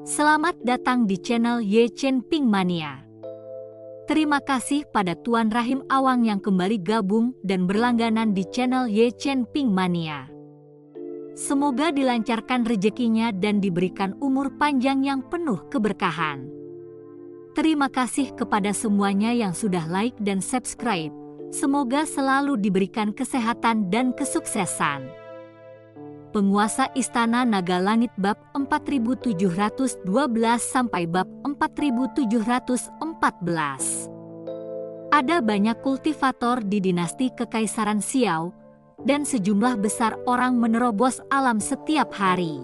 Selamat datang di channel Ye Chen Ping Mania. Terima kasih pada Tuan Rahim Awang yang kembali gabung dan berlangganan di channel Ye Chen Ping Mania. Semoga dilancarkan rezekinya dan diberikan umur panjang yang penuh keberkahan. Terima kasih kepada semuanya yang sudah like dan subscribe. Semoga selalu diberikan kesehatan dan kesuksesan. Penguasa Istana Naga Langit bab 4712 sampai bab 4714. Ada banyak kultivator di dinasti Kekaisaran Xiao, dan sejumlah besar orang menerobos alam setiap hari.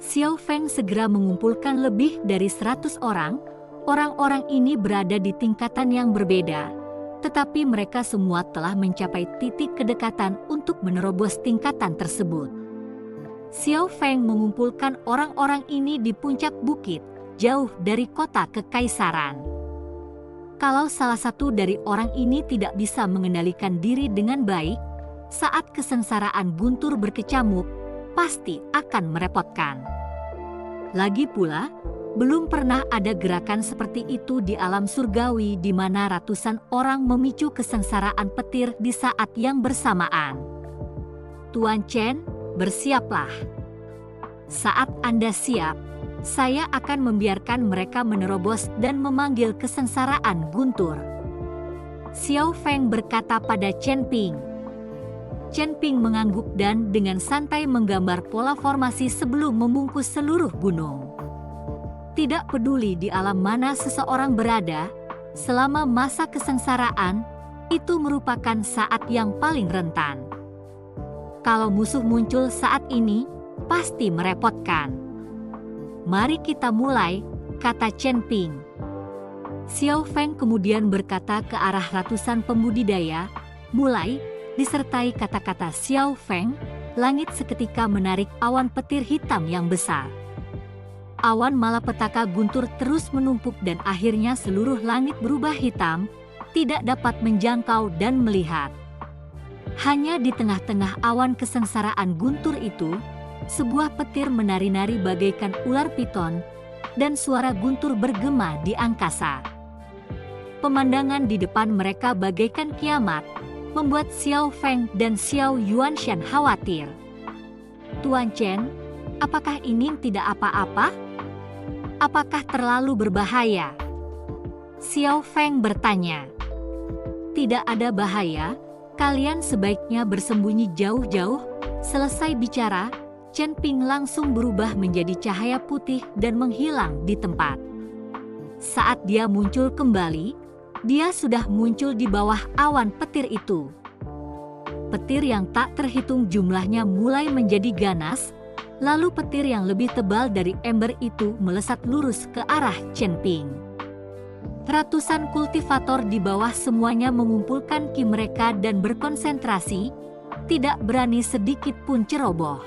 Xiao Feng segera mengumpulkan lebih dari 100 orang. Orang-orang ini berada di tingkatan yang berbeda, tetapi mereka semua telah mencapai titik kedekatan untuk menerobos tingkatan tersebut. Xiao Feng mengumpulkan orang-orang ini di puncak bukit, jauh dari kota kekaisaran. Kalau salah satu dari orang ini tidak bisa mengendalikan diri dengan baik, saat kesengsaraan guntur berkecamuk, pasti akan merepotkan. Lagi pula, belum pernah ada gerakan seperti itu di alam surgawi di mana ratusan orang memicu kesengsaraan petir di saat yang bersamaan. Tuan Chen, bersiaplah. Saat Anda siap, saya akan membiarkan mereka menerobos dan memanggil kesengsaraan guntur. Xiao Feng berkata pada Chen Ping. Chen Ping mengangguk dan dengan santai menggambar pola formasi sebelum membungkus seluruh gunung. Tidak peduli di alam mana seseorang berada, selama masa kesengsaraan, itu merupakan saat yang paling rentan. Kalau musuh muncul saat ini, pasti merepotkan. Mari kita mulai, kata Chen Ping. Xiao Feng kemudian berkata ke arah ratusan pembudidaya, mulai, disertai kata-kata Xiao Feng, langit seketika menarik awan petir hitam yang besar. Awan malapetaka guntur terus menumpuk dan akhirnya seluruh langit berubah hitam, tidak dapat menjangkau dan melihat. Hanya di tengah-tengah awan kesengsaraan guntur itu, sebuah petir menari-nari bagaikan ular piton, dan suara guntur bergema di angkasa. Pemandangan di depan mereka bagaikan kiamat, membuat Xiao Feng dan Xiao Yuanshan khawatir. Tuan Chen, apakah ini tidak apa-apa? Apakah terlalu berbahaya? Xiao Feng bertanya. Tidak ada bahaya, kalian sebaiknya bersembunyi jauh-jauh. Selesai bicara, Chen Ping langsung berubah menjadi cahaya putih dan menghilang di tempat. Saat dia muncul kembali, dia sudah muncul di bawah awan petir itu. Petir yang tak terhitung jumlahnya mulai menjadi ganas, lalu petir yang lebih tebal dari ember itu melesat lurus ke arah Chen Ping. Ratusan kultivator di bawah semuanya mengumpulkan ki mereka dan berkonsentrasi, tidak berani sedikit pun ceroboh.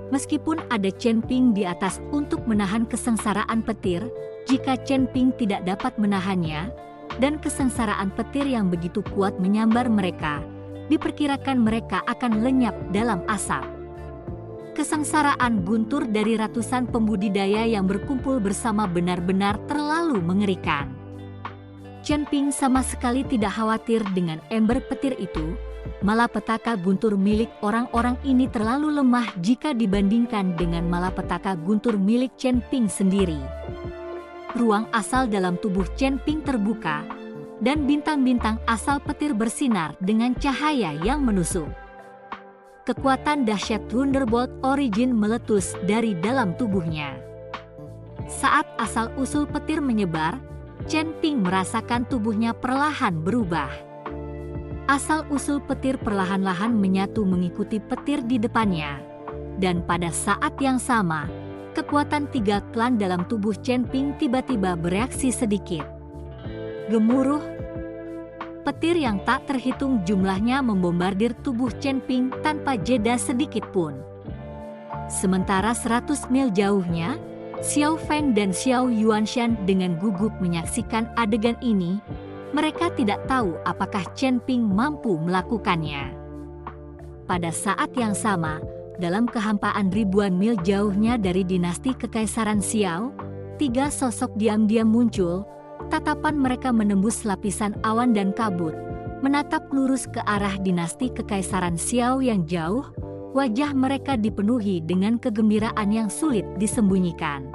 Meskipun ada Chen Ping di atas untuk menahan kesengsaraan petir, jika Chen Ping tidak dapat menahannya, dan kesengsaraan petir yang begitu kuat menyambar mereka, diperkirakan mereka akan lenyap dalam asap. Kesengsaraan guntur dari ratusan pembudidaya yang berkumpul bersama benar-benar terlalu mengerikan. Chen Ping sama sekali tidak khawatir dengan ember petir itu, malapetaka guntur milik orang-orang ini terlalu lemah jika dibandingkan dengan malapetaka guntur milik Chen Ping sendiri. Ruang asal dalam tubuh Chen Ping terbuka, dan bintang-bintang asal petir bersinar dengan cahaya yang menusuk. Kekuatan dahsyat Thunderbolt Origin meletus dari dalam tubuhnya. Saat asal-usul petir menyebar, Chen Ping merasakan tubuhnya perlahan berubah. Asal-usul petir perlahan-lahan menyatu mengikuti petir di depannya. Dan pada saat yang sama, kekuatan tiga klan dalam tubuh Chen Ping tiba-tiba bereaksi sedikit. Gemuruh. Petir yang tak terhitung jumlahnya membombardir tubuh Chen Ping tanpa jeda sedikit pun. Sementara 100 mil jauhnya, Xiao Feng dan Xiao Yuanshan dengan gugup menyaksikan adegan ini. Mereka tidak tahu apakah Chen Ping mampu melakukannya. Pada saat yang sama, Dalam kehampaan ribuan mil jauhnya dari dinasti Kekaisaran Xiao, 3 sosok diam-diam muncul. Tatapan mereka menembus lapisan awan dan kabut, menatap lurus ke arah dinasti Kekaisaran Xiao yang jauh. Wajah mereka dipenuhi dengan kegembiraan yang sulit disembunyikan.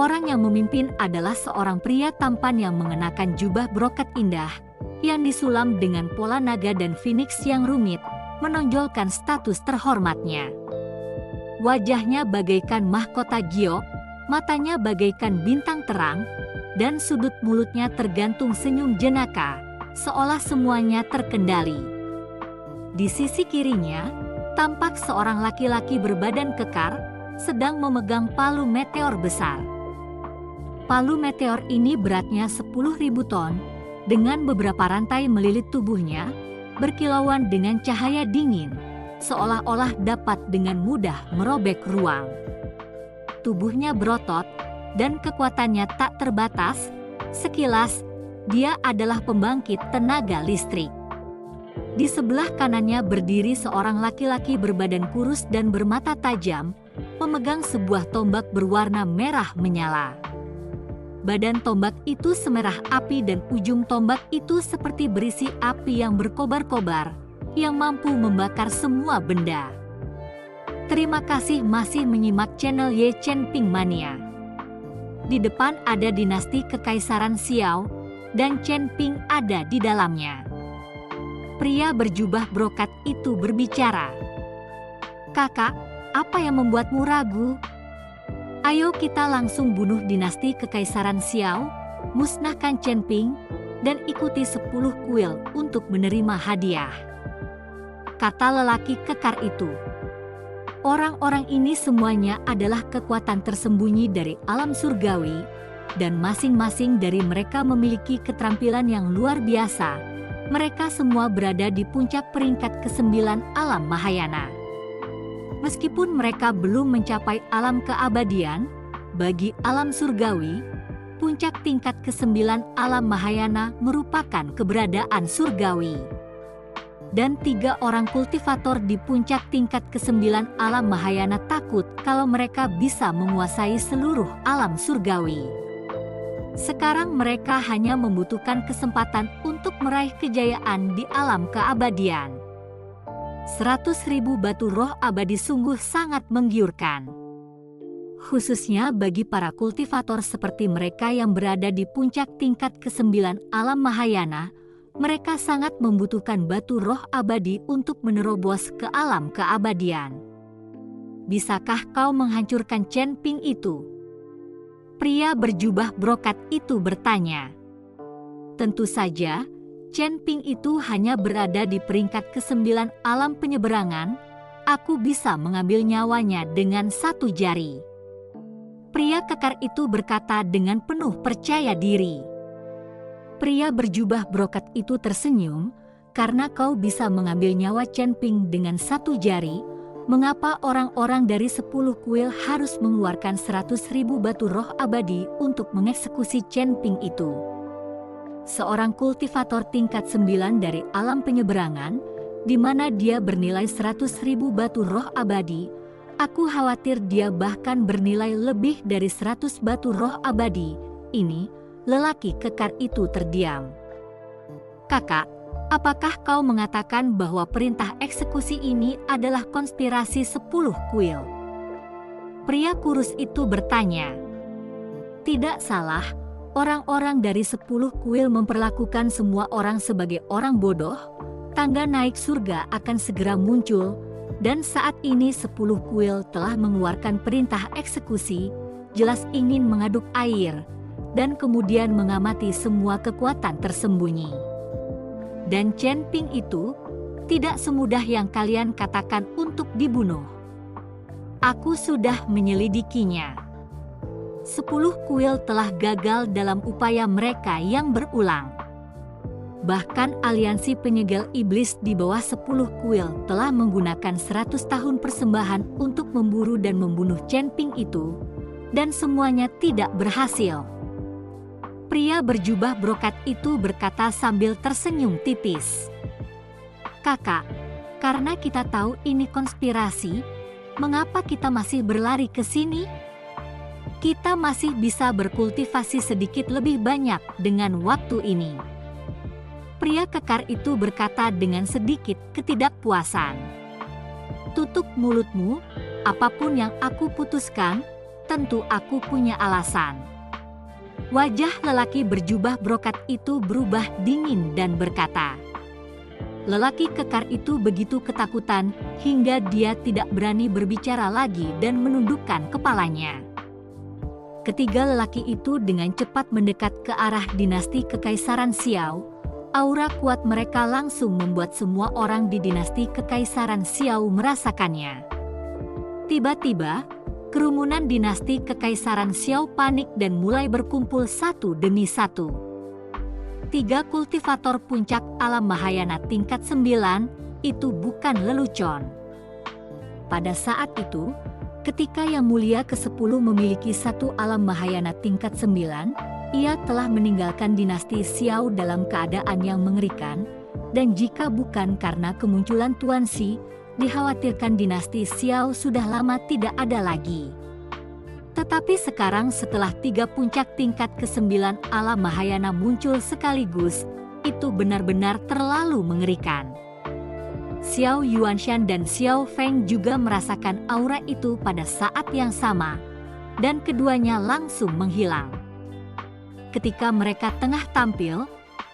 Orang yang memimpin adalah seorang pria tampan yang mengenakan jubah brokat indah, yang disulam dengan pola naga dan phoenix yang rumit, menonjolkan status terhormatnya. Wajahnya bagaikan mahkota giok, matanya bagaikan bintang terang, dan sudut mulutnya tergantung senyum jenaka, seolah semuanya terkendali. Di sisi kirinya, tampak seorang laki-laki berbadan kekar, sedang memegang palu meteor besar. Palu meteor ini beratnya 10.000 ton, dengan beberapa rantai melilit tubuhnya, berkilauan dengan cahaya dingin, seolah-olah dapat dengan mudah merobek ruang. Tubuhnya berotot, dan kekuatannya tak terbatas. Sekilas, dia adalah pembangkit tenaga listrik. Di sebelah kanannya berdiri seorang laki-laki berbadan kurus dan bermata tajam, memegang sebuah tombak berwarna merah menyala. Badan tombak itu semerah api dan ujung tombak itu seperti berisi api yang berkobar-kobar, yang mampu membakar semua benda. Terima kasih masih menyimak channel Ye Chen Ping Mania. Di depan ada dinasti Kekaisaran Xiao, dan Chen Ping ada di dalamnya. Pria berjubah brokat itu berbicara. "Kakak, apa yang membuatmu ragu? Ayo kita langsung bunuh dinasti Kekaisaran Xiao, musnahkan Chen Ping, dan ikuti 10 kuil untuk menerima hadiah," kata lelaki kekar itu. Orang-orang ini semuanya adalah kekuatan tersembunyi dari alam surgawi, dan masing-masing dari mereka memiliki keterampilan yang luar biasa. Mereka semua berada di puncak peringkat ke-9 alam Mahayana. Meskipun mereka belum mencapai alam keabadian, bagi alam surgawi, puncak tingkat ke-9 alam Mahayana merupakan keberadaan surgawi. Dan 3 orang kultivator di puncak tingkat ke-9 alam Mahayana takut kalau mereka bisa menguasai seluruh alam surgawi. Sekarang mereka hanya membutuhkan kesempatan untuk meraih kejayaan di alam keabadian. 100.000 batu roh abadi sungguh sangat menggiurkan. Khususnya bagi para kultivator seperti mereka yang berada di puncak tingkat ke-9 alam Mahayana, mereka sangat membutuhkan batu roh abadi untuk menerobos ke alam keabadian. Bisakah kau menghancurkan Chen Ping itu? Pria berjubah brokat itu bertanya. Tentu saja, Chen Ping itu hanya berada di peringkat ke-9 alam penyeberangan. Aku bisa mengambil nyawanya dengan 1 jari. Pria kekar itu berkata dengan penuh percaya diri. Pria berjubah brokat itu tersenyum, karena kau bisa mengambil nyawa Chen Ping dengan 1 jari, mengapa orang-orang dari 10 kuil harus mengeluarkan 100.000 batu roh abadi untuk mengeksekusi Chen Ping itu? Seorang kultivator tingkat 9 dari alam penyeberangan, di mana dia bernilai 100.000 batu roh abadi. Aku khawatir dia bahkan bernilai lebih dari 100 batu roh abadi. Ini, lelaki kekar itu terdiam. Kakak, apakah kau mengatakan bahwa perintah eksekusi ini adalah konspirasi 10 kuil? Pria kurus itu bertanya. Tidak salah. Orang-orang dari 10 kuil memperlakukan semua orang sebagai orang bodoh. Tangga naik surga akan segera muncul, dan saat ini 10 kuil telah mengeluarkan perintah eksekusi, jelas ingin mengaduk air, dan kemudian mengamati semua kekuatan tersembunyi. Dan Chen Ping itu tidak semudah yang kalian katakan untuk dibunuh. Aku sudah menyelidikinya. 10 kuil telah gagal dalam upaya mereka yang berulang. Bahkan aliansi penyegel iblis di bawah 10 kuil telah menggunakan 100 tahun persembahan untuk memburu dan membunuh Chen Ping itu, dan semuanya tidak berhasil. Pria berjubah brokat itu berkata sambil tersenyum tipis. Kakak, Karena kita tahu ini konspirasi, mengapa kita masih berlari ke sini? Kita masih bisa berkultivasi sedikit lebih banyak dengan waktu ini. Pria kekar itu berkata dengan sedikit ketidakpuasan. Tutup mulutmu, apapun yang aku putuskan, tentu aku punya alasan. Wajah lelaki berjubah brokat itu berubah dingin dan berkata. Lelaki kekar itu begitu ketakutan hingga dia tidak berani berbicara lagi dan menundukkan kepalanya. Ketiga lelaki itu dengan cepat mendekat ke arah dinasti Kekaisaran Xiao. Aura kuat mereka langsung membuat semua orang di dinasti Kekaisaran Xiao merasakannya. Tiba-tiba, kerumunan dinasti Kekaisaran Xiao panik dan mulai berkumpul satu demi satu. 3 kultivator puncak alam Mahayana tingkat 9, itu bukan lelucon. Pada saat itu, ketika Yang Mulia ke-10 memiliki 1 alam Mahayana tingkat 9, ia telah meninggalkan dinasti Xiao dalam keadaan yang mengerikan, dan jika bukan karena kemunculan Tuan Xi, dikhawatirkan dinasti Xiao sudah lama tidak ada lagi. Tetapi sekarang setelah 3 puncak tingkat ke-9 alam Mahayana muncul sekaligus, itu benar-benar terlalu mengerikan. Xiao Yuanshan dan Xiao Feng juga merasakan aura itu pada saat yang sama, dan keduanya langsung menghilang. Ketika mereka tengah tampil,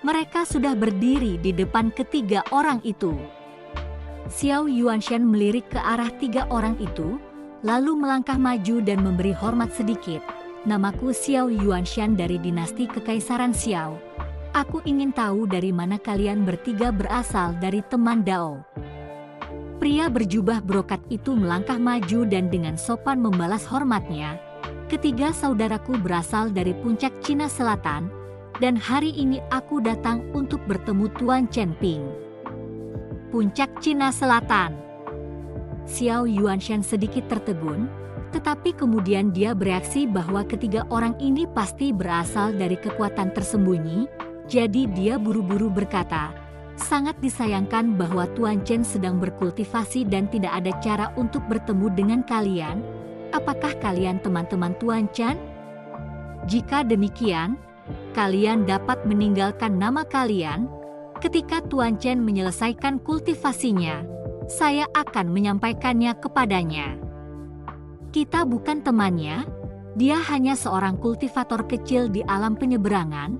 mereka sudah berdiri di depan ketiga orang itu. Xiao Yuanshan melirik ke arah 3 orang itu, lalu melangkah maju dan memberi hormat sedikit. Namaku Xiao Yuanshan dari dinasti Kekaisaran Xiao. Aku ingin tahu dari mana kalian bertiga berasal dari teman Dao. Pria berjubah brokat itu melangkah maju dan dengan sopan membalas hormatnya. Ketiga saudaraku berasal dari puncak Cina Selatan, dan hari ini aku datang untuk bertemu Tuan Chen Ping. Puncak Cina Selatan. Xiao Yuanshan sedikit tertegun, tetapi kemudian dia bereaksi bahwa ketiga orang ini pasti berasal dari kekuatan tersembunyi, jadi dia buru-buru berkata, sangat disayangkan bahwa Tuan Chen sedang berkultivasi dan tidak ada cara untuk bertemu dengan kalian. Apakah kalian teman-teman Tuan Chen? Jika demikian, kalian dapat meninggalkan nama kalian. Ketika Tuan Chen menyelesaikan kultivasinya, saya akan menyampaikannya kepadanya. Kita bukan temannya, dia hanya seorang kultivator kecil di alam penyeberangan.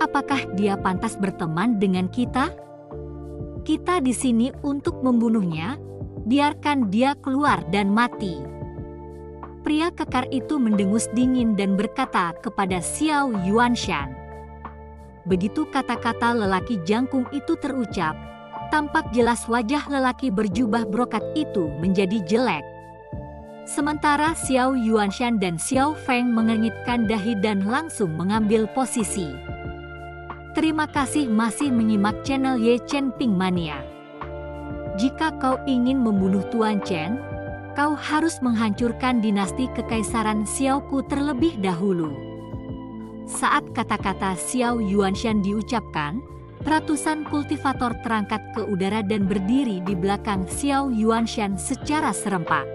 Apakah dia pantas berteman dengan kita? Kita di sini untuk membunuhnya, biarkan dia keluar dan mati. Pria kekar itu mendengus dingin dan berkata kepada Xiao Yuanshan. Begitu kata-kata lelaki jangkung itu terucap, tampak jelas wajah lelaki berjubah brokat itu menjadi jelek. Sementara Xiao Yuanshan dan Xiao Feng mengernyitkan dahi dan langsung mengambil posisi. Terima kasih masih menyimak channel Ye Chen Ping Mania. Jika kau ingin membunuh Tuan Chen, kau harus menghancurkan dinasti Kekaisaran Xiaoku terlebih dahulu. Saat kata-kata Xiao Yuanshan diucapkan, ratusan kultivator terangkat ke udara dan berdiri di belakang Xiao Yuanshan secara serempak.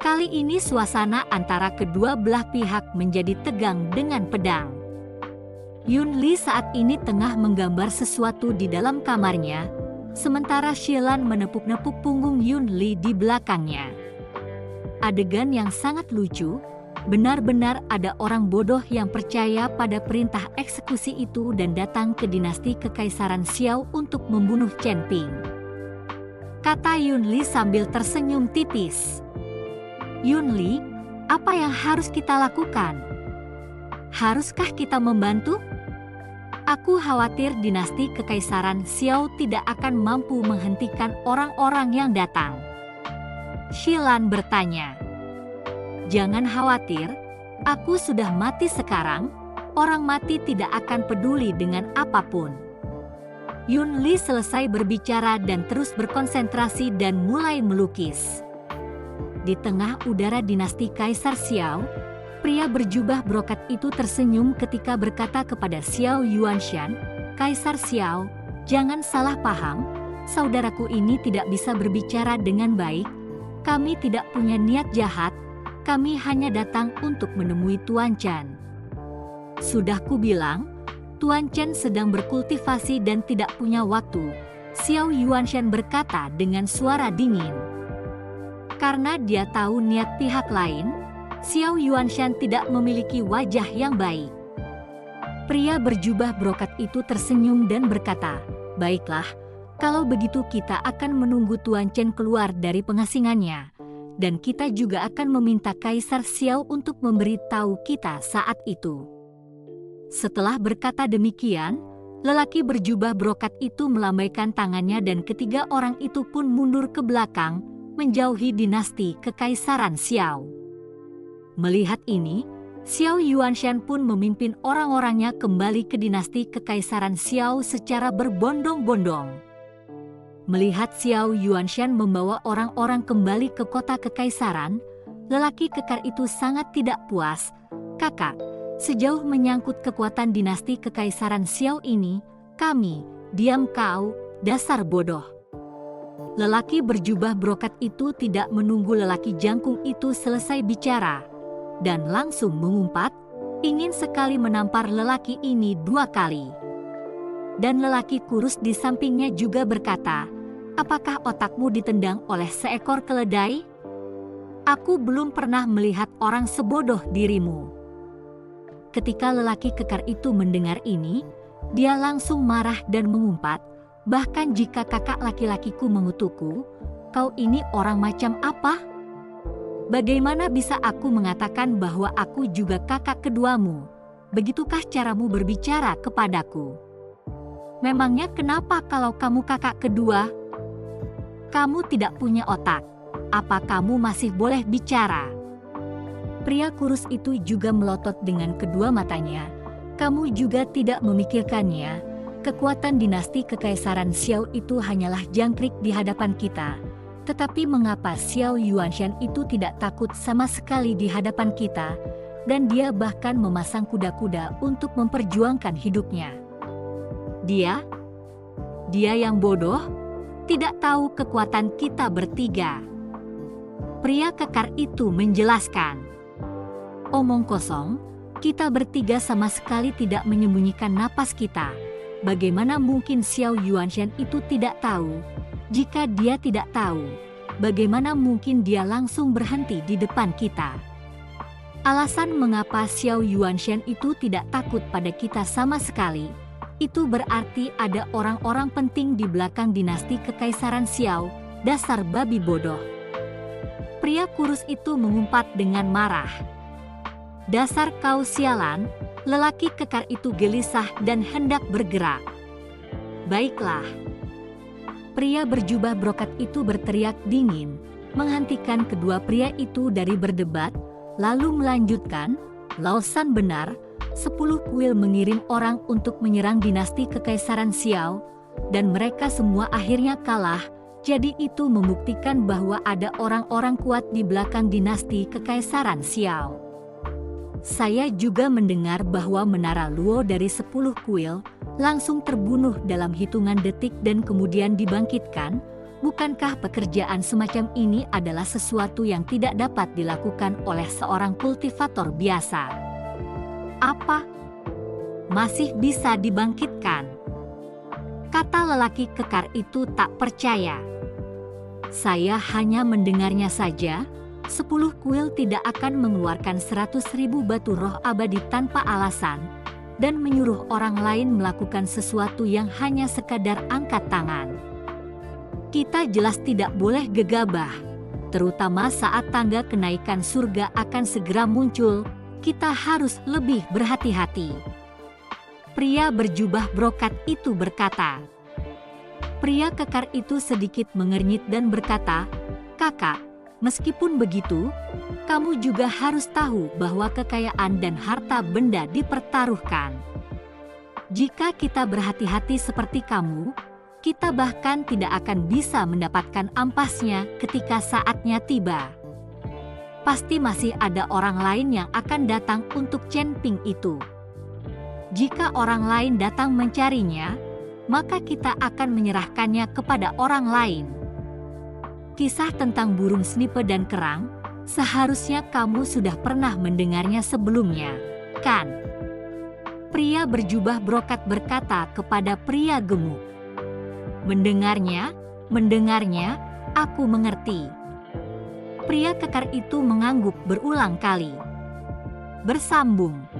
Kali ini suasana antara kedua belah pihak menjadi tegang dengan pedang. Yun Li saat ini tengah menggambar sesuatu di dalam kamarnya, sementara Shilan menepuk-nepuk punggung Yun Li di belakangnya. Adegan yang sangat lucu. Benar-benar ada orang bodoh yang percaya pada perintah eksekusi itu dan datang ke dinasti Kekaisaran Xiao untuk membunuh Chen Ping. Kata Yun Li sambil tersenyum tipis. Yun Li, apa yang harus kita lakukan? Haruskah kita membantu? Aku khawatir dinasti Kekaisaran Xiao tidak akan mampu menghentikan orang-orang yang datang. Shilan bertanya. Jangan khawatir, aku sudah mati sekarang, orang mati tidak akan peduli dengan apapun. Yun Li selesai berbicara dan terus berkonsentrasi dan mulai melukis. Di tengah udara dinasti Kaisar Xiao, pria berjubah brokat itu tersenyum ketika berkata kepada Xiao Yuanshan, Kaisar Xiao, jangan salah paham, saudaraku ini tidak bisa berbicara dengan baik. Kami tidak punya niat jahat, kami hanya datang untuk menemui Tuan Chen. Sudah kubilang, Tuan Chen sedang berkultivasi dan tidak punya waktu, Xiao Yuanshan berkata dengan suara dingin. Karena dia tahu niat pihak lain, Xiao Yuanshan tidak memiliki wajah yang baik. Pria berjubah brokat itu tersenyum dan berkata, "Baiklah, kalau begitu kita akan menunggu Tuan Chen keluar dari pengasingannya, dan kita juga akan meminta Kaisar Xiao untuk memberitahu kita saat itu." Setelah berkata demikian, lelaki berjubah brokat itu melambaikan tangannya dan ketiga orang itu pun mundur ke belakang, menjauhi dinasti Kekaisaran Xiao. Melihat ini, Xiao Yuanshan pun memimpin orang-orangnya kembali ke dinasti Kekaisaran Xiao secara berbondong-bondong. Melihat Xiao Yuanshan membawa orang-orang kembali ke kota Kekaisaran, lelaki kekar itu sangat tidak puas. "Kakak, sejauh menyangkut kekuatan dinasti Kekaisaran Xiao ini, kami, diam kau, dasar bodoh." Lelaki berjubah brokat itu tidak menunggu lelaki jangkung itu selesai bicara, dan langsung mengumpat, ingin sekali menampar lelaki ini 2 kali. Dan lelaki kurus di sampingnya juga berkata, "Apakah otakmu ditendang oleh seekor keledai? Aku belum pernah melihat orang sebodoh dirimu." Ketika lelaki kekar itu mendengar ini, dia langsung marah dan mengumpat, "Bahkan jika kakak laki-lakiku mengutukku, kau ini orang macam apa? Bagaimana bisa aku mengatakan bahwa aku juga kakak keduamu? Begitukah caramu berbicara kepadaku? Memangnya kenapa kalau kamu kakak kedua? Kamu tidak punya otak. Apa kamu masih boleh bicara?" Pria kurus itu juga melotot dengan kedua matanya. "Kamu juga tidak memikirkannya? Kekuatan dinasti Kekaisaran Xiao itu hanyalah jangkrik di hadapan kita. Tetapi mengapa Xiao Yuanshan itu tidak takut sama sekali di hadapan kita, dan dia bahkan memasang kuda-kuda untuk memperjuangkan hidupnya? Dia yang bodoh, tidak tahu kekuatan kita bertiga." Pria kekar itu menjelaskan, "Omong kosong, kita bertiga sama sekali tidak menyembunyikan napas kita. Bagaimana mungkin Xiao Yuanshan itu tidak tahu? Jika dia tidak tahu, bagaimana mungkin dia langsung berhenti di depan kita? Alasan mengapa Xiao Yuanshan itu tidak takut pada kita sama sekali, itu berarti ada orang-orang penting di belakang dinasti Kekaisaran Xiao, dasar babi bodoh." Pria kurus itu mengumpat dengan marah. "Dasar kau sialan!" Lelaki kekar itu gelisah dan hendak bergerak. "Baiklah." Pria berjubah brokat itu berteriak dingin, menghentikan kedua pria itu dari berdebat, lalu melanjutkan, "Lao Shan benar, 10 kuil mengirim orang untuk menyerang dinasti Kekaisaran Xiao, dan mereka semua akhirnya kalah. Jadi itu membuktikan bahwa ada orang-orang kuat di belakang dinasti Kekaisaran Xiao. Saya juga mendengar bahwa Menara Luo dari 10 kuil langsung terbunuh dalam hitungan detik dan kemudian dibangkitkan. Bukankah pekerjaan semacam ini adalah sesuatu yang tidak dapat dilakukan oleh seorang kultivator biasa? Apa? Masih bisa dibangkitkan?" Kata lelaki kekar itu tak percaya. "Saya hanya mendengarnya saja. 10 kuil tidak akan mengeluarkan 100.000 batu roh abadi tanpa alasan, dan menyuruh orang lain melakukan sesuatu yang hanya sekadar angkat tangan. Kita jelas tidak boleh gegabah, terutama saat tangga kenaikan surga akan segera muncul. Kita harus lebih berhati-hati." Pria berjubah brokat itu berkata. Pria kekar itu sedikit mengernyit dan berkata, "Kakak, meskipun begitu, kamu juga harus tahu bahwa kekayaan dan harta benda dipertaruhkan. Jika kita berhati-hati seperti kamu, kita bahkan tidak akan bisa mendapatkan ampasnya ketika saatnya tiba. Pasti masih ada orang lain yang akan datang untuk Chen Ping itu. Jika orang lain datang mencarinya, maka kita akan menyerahkannya kepada orang lain. Kisah tentang burung snipe dan kerang, seharusnya kamu sudah pernah mendengarnya sebelumnya, kan? Pria berjubah brokat berkata kepada pria gemuk, "Mendengarnya, aku mengerti." Pria kekar itu mengangguk berulang kali. Bersambung.